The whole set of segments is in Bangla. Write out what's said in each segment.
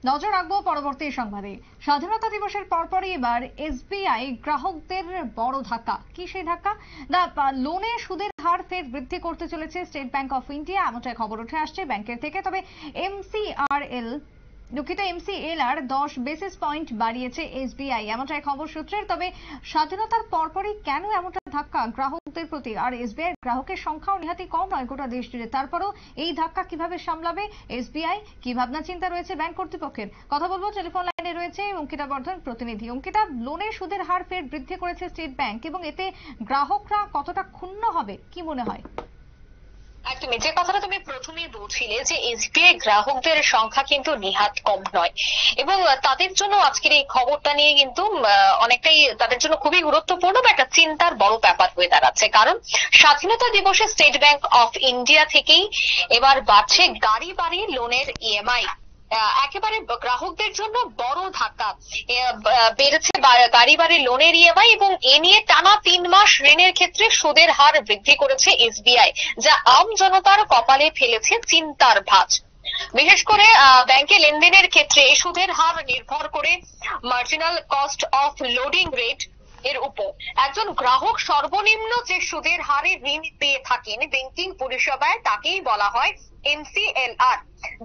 নজর রাখবো পরবর্তী সংবাদে। স্বাধীনতা দিবসের পরপরই এবার এসবিআই গ্রাহকদের বড় ধাক্কা। কি সেই ধাক্কা? লোনে সুদের হার ফের বৃদ্ধি করতে চলেছে স্টেট ব্যাংক অফ ইন্ডিয়া, এমনটাই খবর উঠে আসছে ব্যাংকের থেকে। তবে এমসিএলআর 10 বেসিস পয়েন্ট বাড়িয়েছে এসবিআই, এমনটাই খবর সূত্রের। তবে স্বাধীনতার পরপরই কেন এমনটা ধাক্কা গ্রাহকদের প্রতি? আর এসবিআই গ্রাহকের সংখ্যাও নিহাতি কম নয় গোটা দেশ জুড়ে, তারপরও এই ধাক্কা কিভাবে সামলাবে এসবিআই, কি ভাবনা চিন্তা রয়েছে ব্যাংক কর্তৃপক্ষের? কথা বলবো, টেলিফোন লাইনে রয়েছে অঙ্কিতা বর্ধন, প্রতিনিধি। অঙ্কিতা, লোনের সুদের হার ফের বৃদ্ধি করেছে স্টেট ব্যাংক এবং এতে গ্রাহকরা কতটা ক্ষুণ্ণ হবে কি মনে হয়? একদমই, যে কথাটা তুমি প্রথমেই বলছিলে যে এসবিআই গ্রাহকদের সংখ্যা কিন্তু নিহাত কম নয়, এবং তাদের জন্য আজকের এই খবরটা নিয়ে কিন্তু অনেকটাই তাদের জন্য খুবই গুরুত্বপূর্ণ বা একটা চিন্তার বড় ব্যাপার হয়ে দাঁড়াচ্ছে। কারণ স্বাধীনতা দিবসে স্টেট ব্যাংক অফ ইন্ডিয়া থেকেই এবার বাড়ছে গাড়ি বাড়ি লোনের ইএমআই। একেবারে গ্রাহকদের জন্য বড় ধাক্কা। বেড়েছে গাড়ি বাড়ি লোনের ইএমআই, এবং এ নিয়ে টানা 3 মাস ঋণের ক্ষেত্রে সুদের হার বৃদ্ধি করেছে এসবিআই, যা আম জনতার কপালে ফেলেছে চিন্তার ভাঁজ। বিশেষ করে ব্যাংকে লেনদেনের ক্ষেত্রে সুদের হার নির্ভর করে marginal cost of loading rate এর উপর। একজন গ্রাহক সর্বনিম্ন যে সুদের হারে ঋণ পেয়ে থাকেন ব্যাংকিং পরিষেবায়, তাকেই বলা হয় এমসিএলআর,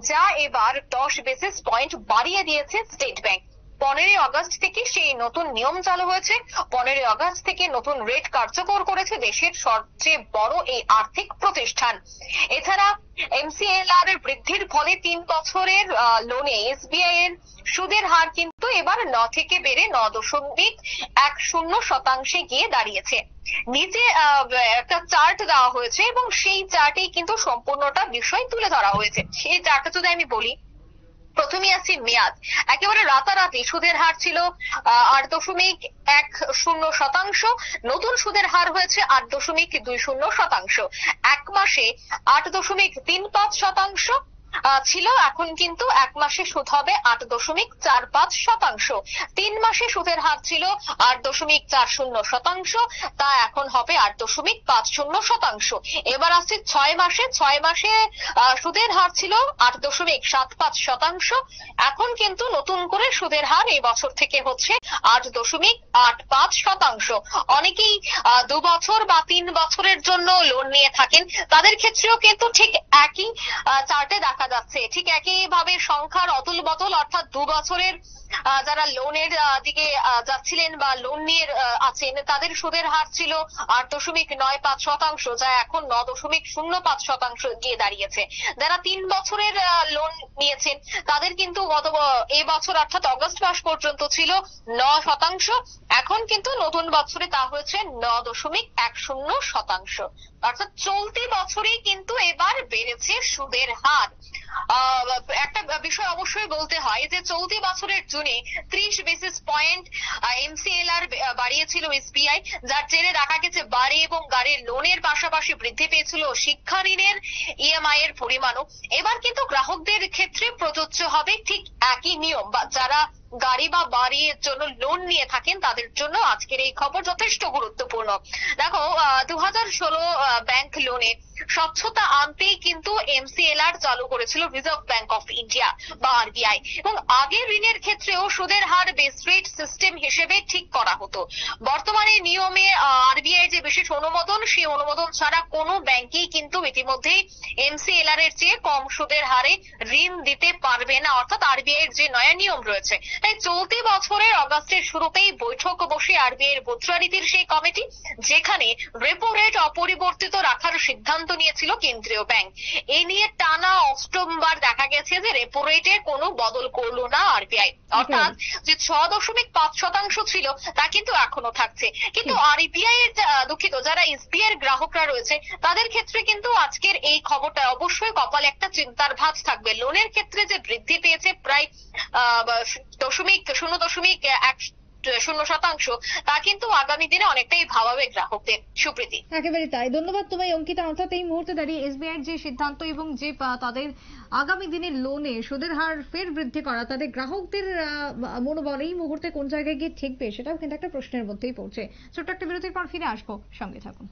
যা এবার 10 বেসিস পয়েন্ট বাড়িয়ে দিয়েছে স্টেট ব্যাংক। 15 আগস্ট থেকে সেই নতুন নিয়ম চালু হয়েছে। 15 আগস্ট থেকে নতুন রেট কার্যকর করেছে দেশের সবচেয়ে বড় এই আর্থিক প্রতিষ্ঠান। এছাড়া এমসিএলআর এর বৃদ্ধির ফলে 3 বছরের লোনে এসবিআই এর সুদের হার কিন্তু এবার 9 থেকে বেড়ে 9.10% গিয়ে দাঁড়িয়েছে। নিচে একটা চার্ট দেওয়া হয়েছে এবং সেই চার্টেই কিন্তু সম্পূর্ণটা বিষয় তুলে ধরা হয়েছে। সেই চার্টটা যদি আমি বলি, প্রথমে আসছি মেয়াদ। একেবারে রাতারাতি সুদের হার ছিল 8.10%, নতুন সুদের হার হয়েছে 8.20%। 1 মাসে 8.35% ছিল, এখন কিন্তু 1 মাসে সুদ হবে 8.45%। 3 মাসে সুদের হার ছিল 8.40%, তা এখন হবে 8.50%। এবার আসছে 6 মাসে। 6 মাসে সুদের হার ছিল 8.75%, এখন কিন্তু নতুন করে সুদের হার এই বছর থেকে হচ্ছে 8.85%। অনেকেই 2 বছর বা 3 বছরের জন্য লোন নিয়ে থাকেন, তাদের ক্ষেত্রেও কিন্তু ঠিক একই চার্টে দেখা যাচ্ছে, ঠিক একইভাবে সংখ্যার অদল বদল। অর্থাৎ 2 বছরের যারা লোনের দিকে যাচ্ছিলেন বা লোন নিয়ে আছেন, তাদের সুদের হার ছিল 8.95%, যা এখন 9.05% গিয়ে দাঁড়িয়েছে। যারা 3 বছরের লোন নিয়েছেন, তাদের কিন্তু গত এই বছর অর্থাৎ অগস্ট মাস পর্যন্ত ছিল 9%, এখন কিন্তু নতুন বছরে তা হয়েছে 9.10%। অর্থাৎ চলতি বছরেই কিন্তু এবার বেড়েছে সুদের হার। একটা বিষয় অবশ্যই বলতে হয় যে চলতি বছরের জুনে 30 বেসিস পয়েন্ট এমসিএলআর বাড়িয়েছিল এসবিআই, যার জেরে দেখা গেছে বাড়ি এবং গাড়ির লোনের পাশাপাশি বৃদ্ধি পেয়েছিল শিক্ষা ঋণের ইএমআই এর পরিমাণও। এবার কিন্তু গ্রাহকদের ক্ষেত্রে প্রযোজ্য হবে ঠিক একই নিয়ম। বা যারা গাড়ি বা বাড়ির জন্য লোন নিয়ে থাকেন, তাদের জন্য আজকের এই খবর যথেষ্ট গুরুত্বপূর্ণ। দেখো, 2016 ব্যাংক লোনে স্বচ্ছতা আনতেই কিন্তু এমসিএলআর চালু করেছিল রিজার্ভ ব্যাংক অফ ইন্ডিয়া বা আরবিআই, এবং আগের ঋণের ক্ষেত্রেও সুদের হার বেস রেট সিস্টেম হিসেবে ঠিক করা হতো। বর্তমানে নিয়মে আরবিআই যে বিশেষ অনুমোদন, সেই অনুমোদন ছাড়া কোনো ব্যাংকই কিন্তু ইতিমধ্যেই এমসিএলআর এর চেয়ে কম সুদের হারে ঋণ দিতে পারবে না, অর্থাৎ আরবিআই এর যে নয়া নিয়ম রয়েছে। তাই চলতি বছরের অগাস্টের শুরুতেই বৈঠক বসে আরবিআই এর মুদ্রানীতির সেই কমিটি, যেখানে রেপো রেট অপরিবর্তিত রাখার সিদ্ধান্ত নিয়েছিল কেন্দ্রীয় ব্যাংক। এই নিয়ে টানা 8বার দেখা গেছে যে রেপো রেটে কোনো বদল করলো না আরবিআই, অর্থাৎ যে 6.5% ছিল তা কিন্তু এখনো থাকছে। কিন্তু আরবিআই এর দুঃখিত, যারা এসবিআই এর গ্রাহকরা রয়েছে, তাদের ক্ষেত্রে কিন্তু আজকের এই খবরটা অবশ্যই কপালে একটা চিন্তার ভাঁজ থাকবে। লোনের ক্ষেত্রে যে বৃদ্ধি পেয়েছে প্রায় 0.10%, তা কিন্তু আগামী দিনে অনেকটাই ভাবাবে গ্রাহকদের। সুপ্রীতি, একেবারে তাই। ধন্যবাদ তোমায় অঙ্কিতা। অর্থাৎ এই মুহূর্তে দাঁড়িয়ে এসবিআই এর যে সিদ্ধান্ত এবং যে তাদের আগামী দিনের লোনে সুদের হার ফের বৃদ্ধি করা, তাদের গ্রাহকদের মনোবল এই মুহূর্তে কোন জায়গায় গিয়ে ঠেকবে, সেটাও কিন্তু একটা প্রশ্নের মধ্যেই পড়ছে। ছোট্ট একটা বিরতির পর ফিরে আসবো, সঙ্গে থাকুন।